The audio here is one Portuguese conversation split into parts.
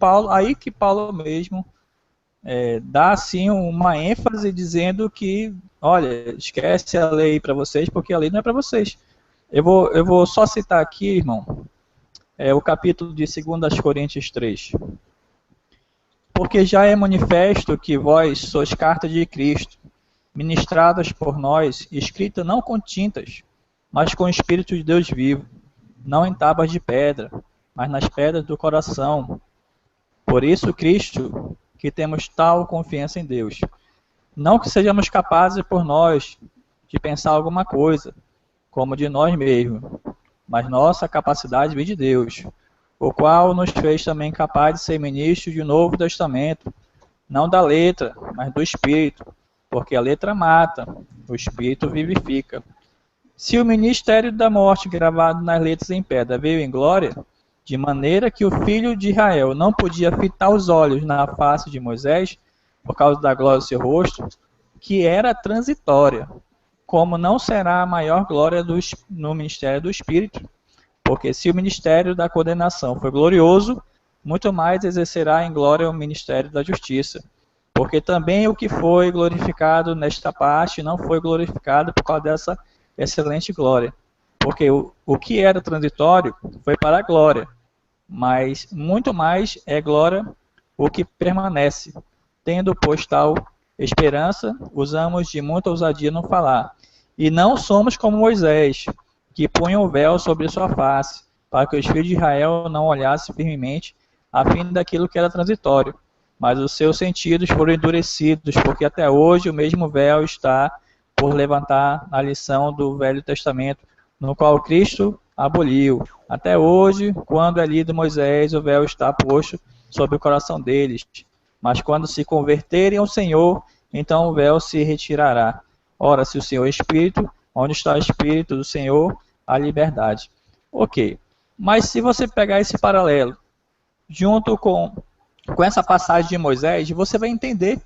Paulo, aí que Paulo mesmo dá assim uma ênfase dizendo que, olha, esquece a lei para vocês, porque a lei não é para vocês. Eu vou só citar aqui, irmão, o capítulo de 2 Coríntios 3. Porque já é manifesto que vós sois carta de Cristo, ministradas por nós, escrita não com tintas, mas com o Espírito de Deus vivo, não em tábuas de pedra, mas nas pedras do coração. Por isso, Cristo, que temos tal confiança em Deus. Não que sejamos capazes por nós de pensar alguma coisa, como de nós mesmos, mas nossa capacidade vem de Deus, o qual nos fez também capazes de ser ministros de um novo testamento, não da letra, mas do Espírito, porque a letra mata, o Espírito vivifica. Se o ministério da morte gravado nas letras em pedra veio em glória, de maneira que o filho de Israel não podia fitar os olhos na face de Moisés, por causa da glória do seu rosto, que era transitória, como não será a maior glória no ministério do Espírito, porque se o ministério da condenação foi glorioso, muito mais exercerá em glória o ministério da justiça. Porque também o que foi glorificado nesta parte não foi glorificado por causa dessa excelente glória. Porque o que era transitório foi para a glória, mas muito mais é glória o que permanece. Tendo, pois, tal esperança, usamos de muita ousadia no falar. E não somos como Moisés, que punha o véu sobre sua face, para que os filhos de Israel não olhassem firmemente a fim daquilo que era transitório. Mas os seus sentidos foram endurecidos, porque até hoje o mesmo véu está por levantar na lição do Velho Testamento, no qual Cristo aboliu. Até hoje, quando é lido Moisés, o véu está posto sobre o coração deles. Mas quando se converterem ao Senhor, então o véu se retirará. Ora, se o Senhor é Espírito, onde está o Espírito do Senhor, a liberdade. Ok, mas se você pegar esse paralelo, junto com essa passagem de Moisés, você vai entender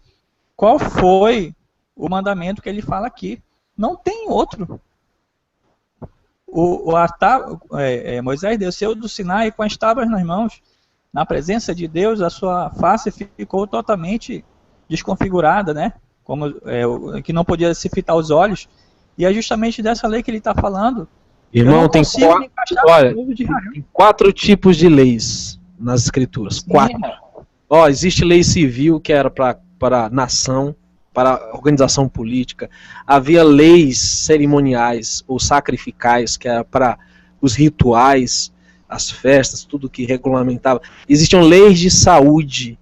qual foi o mandamento que ele fala aqui. Não tem outro. Moisés desceu do Sinai com as tábuas nas mãos. Na presença de Deus, a sua face ficou totalmente desconfigurada, né? Que não podia se fitar os olhos. E é justamente dessa lei que ele está falando. Irmão, tem 4 tipos de leis nas escrituras. 4. Existe lei civil, que era para a nação, para a organização política. Havia leis cerimoniais ou sacrificais, que era para os rituais, as festas, tudo que regulamentava. Existiam leis de saúde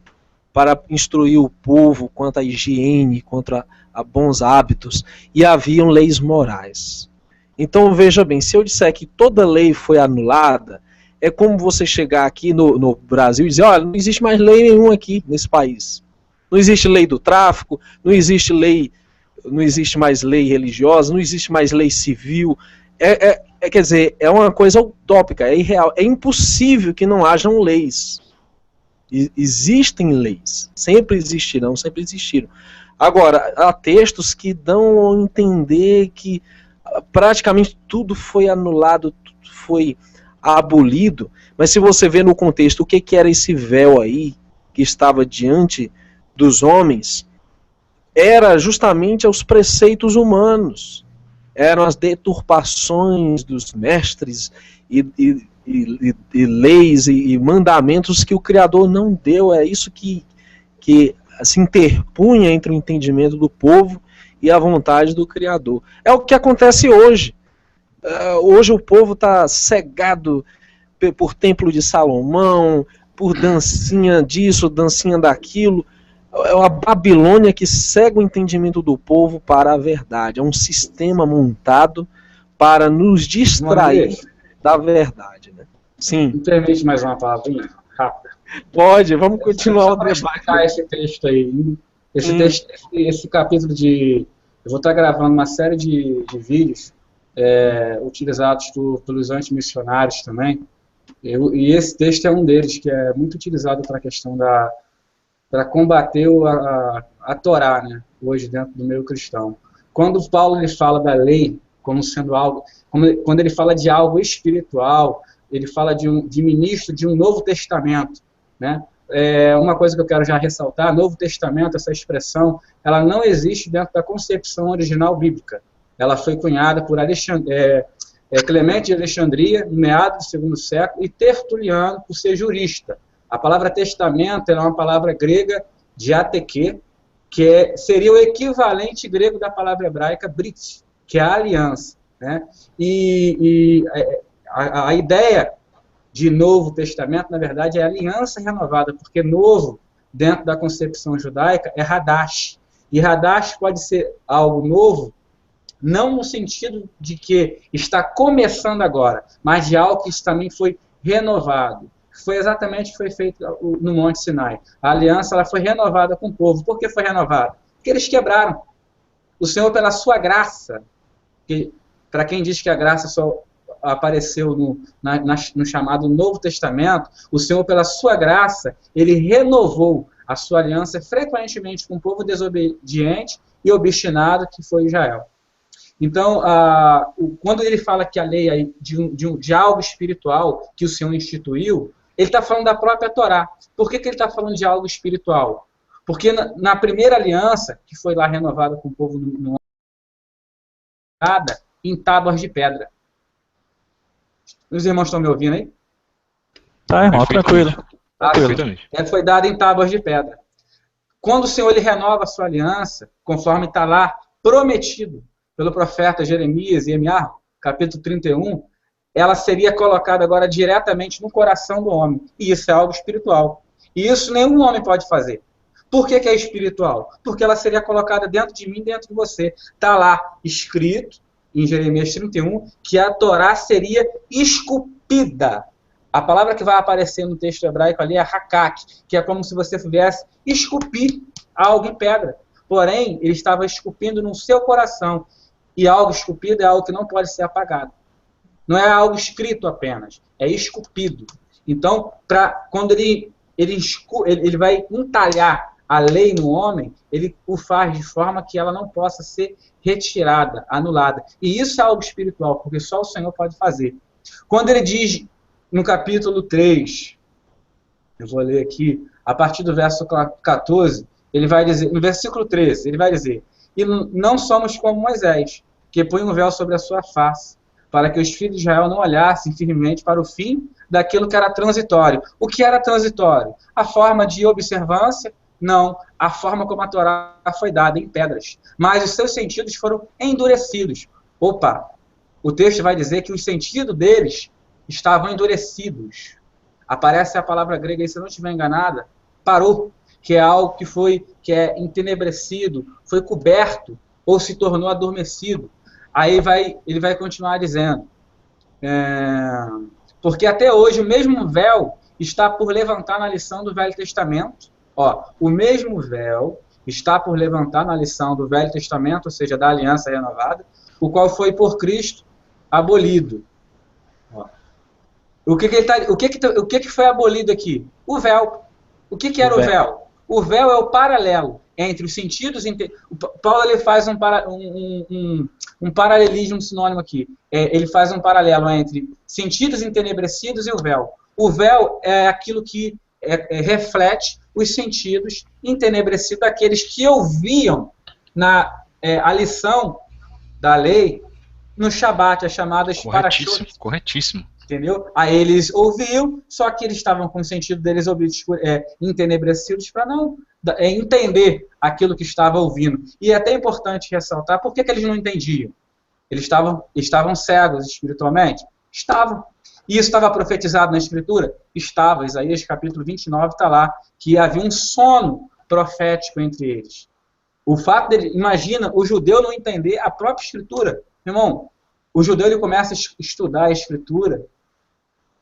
para instruir o povo quanto à higiene, quanto a bons hábitos. E haviam leis morais. Então, veja bem, se eu disser que toda lei foi anulada, é como você chegar aqui no Brasil e dizer, olha, não existe mais lei nenhuma aqui nesse país. Não existe lei do tráfico, não existe mais lei religiosa, não existe mais lei civil. Quer dizer, é uma coisa utópica, é irreal. É impossível que não hajam leis. Existem leis, sempre existirão, sempre existiram. Agora, há textos que dão a entender que praticamente tudo foi anulado, tudo foi abolido, mas se você vê no contexto o que era esse véu aí, que estava diante dos homens, era justamente os preceitos humanos, eram as deturpações dos mestres e leis e mandamentos que o Criador não deu. É isso que se interpunha entre o entendimento do povo e a vontade do Criador. É o que acontece hoje. Hoje o povo está cegado por Templo de Salomão, por dancinha disso, dancinha daquilo. É uma Babilônia que cega o entendimento do povo para a verdade. É um sistema montado para nos distrair da verdade. Né? Sim. Me permite mais uma palavrinha? Rápida. Pode, vamos continuar o debate. Esse texto aí. Esse capítulo de... Eu vou estar gravando uma série de vídeos utilizados pelos antimissionários também. E esse texto é um deles, que é muito utilizado para a questão para combater a Torá, né, hoje dentro do meio cristão. Quando Paulo ele fala da lei como sendo algo, quando ele fala de algo espiritual, ele fala de ministro de um novo testamento, né? uma coisa que eu quero já ressaltar, Novo Testamento, essa expressão, ela não existe dentro da concepção original bíblica. Ela foi cunhada por Clemente de Alexandria, no meados do segundo século, e Tertuliano, por ser jurista. A palavra testamento é uma palavra grega, diateque, que seria o equivalente grego da palavra hebraica brit, que é a aliança, né? A ideia de Novo Testamento, na verdade, é aliança renovada, porque novo, dentro da concepção judaica, é Hadash. E Hadash pode ser algo novo, não no sentido de que está começando agora, mas de algo que também foi renovado. Foi exatamente o que foi feito no Monte Sinai. A aliança ela foi renovada com o povo. Por que foi renovada? Porque eles quebraram. O Senhor, pela sua graça, para quem diz que a graça só apareceu no chamado Novo Testamento, o Senhor, pela sua graça, ele renovou a sua aliança frequentemente com o povo desobediente e obstinado que foi Israel. Então, quando ele fala que a lei é de algo espiritual que o Senhor instituiu, ele está falando da própria Torá. Por que ele está falando de algo espiritual? Porque na primeira aliança, que foi lá renovada com o povo em tábuas de pedra. Os irmãos estão me ouvindo aí? Tá, irmão, tranquilo. Ela foi dada em tábuas de pedra. Quando o Senhor ele renova a sua aliança, conforme está lá prometido pelo profeta Jeremias e Emiar, capítulo 31, ela seria colocada agora diretamente no coração do homem. E isso é algo espiritual. E isso nenhum homem pode fazer. Por que é espiritual? Porque ela seria colocada dentro de mim, dentro de você. Está lá escrito, em Jeremias 31, que a Torá seria esculpida. A palavra que vai aparecer no texto hebraico ali é hakak, que é como se você viesse esculpir algo em pedra. Porém, ele estava esculpindo no seu coração. E algo esculpido é algo que não pode ser apagado. Não é algo escrito apenas, é esculpido. Então, quando ele vai entalhar a lei no homem, ele o faz de forma que ela não possa ser retirada, anulada. E isso é algo espiritual, porque só o Senhor pode fazer. Quando ele diz no capítulo 3, eu vou ler aqui, a partir do verso 14, ele vai dizer, no versículo 13, ele vai dizer: e não somos como Moisés, que põe um véu sobre a sua face, para que os filhos de Israel não olhassem firmemente para o fim daquilo que era transitório. O que era transitório? A forma de observância? Não, a forma como a Torá foi dada, em pedras. Mas os seus sentidos foram endurecidos. Opa, o texto vai dizer que os sentidos deles estavam endurecidos. Aparece a palavra grega aí, se eu não estiver enganada, parou, que é algo que é entenebrecido, foi coberto ou se tornou adormecido. Aí ele vai continuar dizendo, porque até hoje o mesmo véu está por levantar na lição do Velho Testamento. O mesmo véu está por levantar na lição do Velho Testamento, ou seja, da aliança renovada, o qual foi por Cristo abolido. O que foi abolido aqui? O véu. O que era o véu? O véu é o paralelo entre os sentidos... Paulo ele faz um paralelismo sinônimo aqui. Ele faz um paralelo entre sentidos entenebrecidos e o véu. O véu é aquilo que reflete os sentidos entenebrecidos daqueles que ouviam a lição da lei no Shabat, as chamadas parashot. Corretíssimo. Entendeu? Aí eles ouviam, só que eles estavam com o sentido deles entenebrecidos para não entender aquilo que estava ouvindo. E é até importante ressaltar, por que eles não entendiam? Eles estavam cegos espiritualmente? Estavam. E isso estava profetizado na Escritura? Estava. Isaías capítulo 29 está lá, que havia um sono profético entre eles. O fato dele, imagina, o judeu não entender a própria Escritura. Meu irmão, o judeu ele começa a estudar a Escritura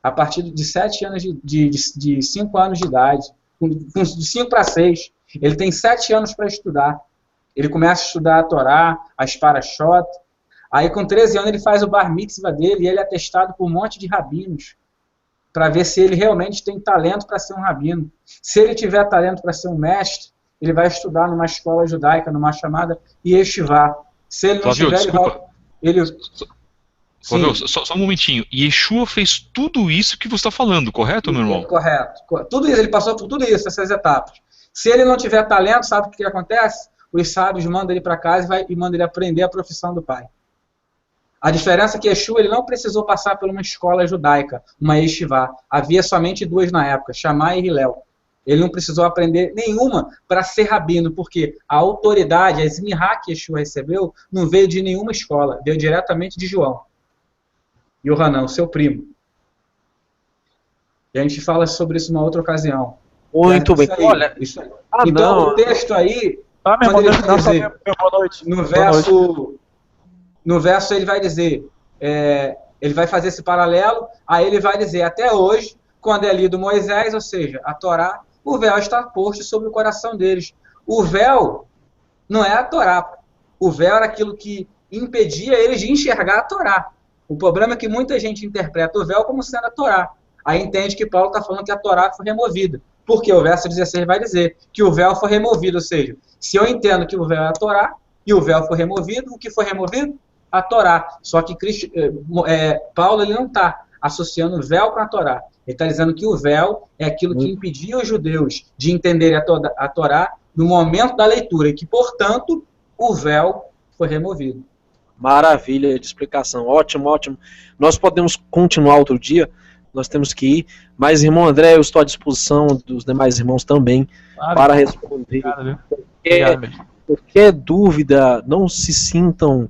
a partir de 7 anos de 5 anos de idade, de 5 para 6. Ele tem 7 anos para estudar. Ele começa a estudar a Torá, as parashot. Aí com 13 anos ele faz o bar mitzvah dele e ele é testado por um monte de rabinos para ver se ele realmente tem talento para ser um rabino. Se ele tiver talento para ser um mestre, ele vai estudar numa escola judaica, numa chamada yeshivá. Se ele não tiver, Flávio, só um momentinho. Yeshua fez tudo isso que você está falando, correto, meu irmão? Correto. Tudo isso, ele passou por tudo isso, essas etapas. Se ele não tiver talento, sabe o que acontece? Os sábios mandam ele para casa e mandam ele aprender a profissão do pai. A diferença é que Yeshua ele não precisou passar por uma escola judaica, uma yeshivá. Havia somente 2 na época, Shammai e Hillel. Ele não precisou aprender nenhuma para ser rabino, porque a autoridade, a esmirá que Yeshua recebeu, não veio de nenhuma escola, veio diretamente de João. Yohanan, seu primo. E a gente fala sobre isso numa outra ocasião. Muito bem. Aí, olha, isso aí. Então, o texto aí, quando ele vai dizer, no verso ele vai dizer, ele vai fazer esse paralelo, aí ele vai dizer, até hoje, quando é lido Moisés, ou seja, a Torá, o véu está posto sobre o coração deles. O véu não é a Torá. O véu era aquilo que impedia eles de enxergar a Torá. O problema é que muita gente interpreta o véu como sendo a Torá. Aí entende que Paulo está falando que a Torá foi removida. Porque o verso 16 vai dizer que o véu foi removido. Ou seja, se eu entendo que o véu é a Torá e o véu foi removido, o que foi removido? A Torá. Só que Paulo ele não está associando o véu com a Torá. Ele está dizendo que o véu é aquilo que impedia os judeus de entenderem a Torá no momento da leitura. E que, portanto, o véu foi removido. Maravilha de explicação, ótimo, ótimo. Nós podemos continuar outro dia, nós temos que ir, mas irmão André, eu estou à disposição dos demais irmãos também para responder. Obrigado, qualquer dúvida, não se sintam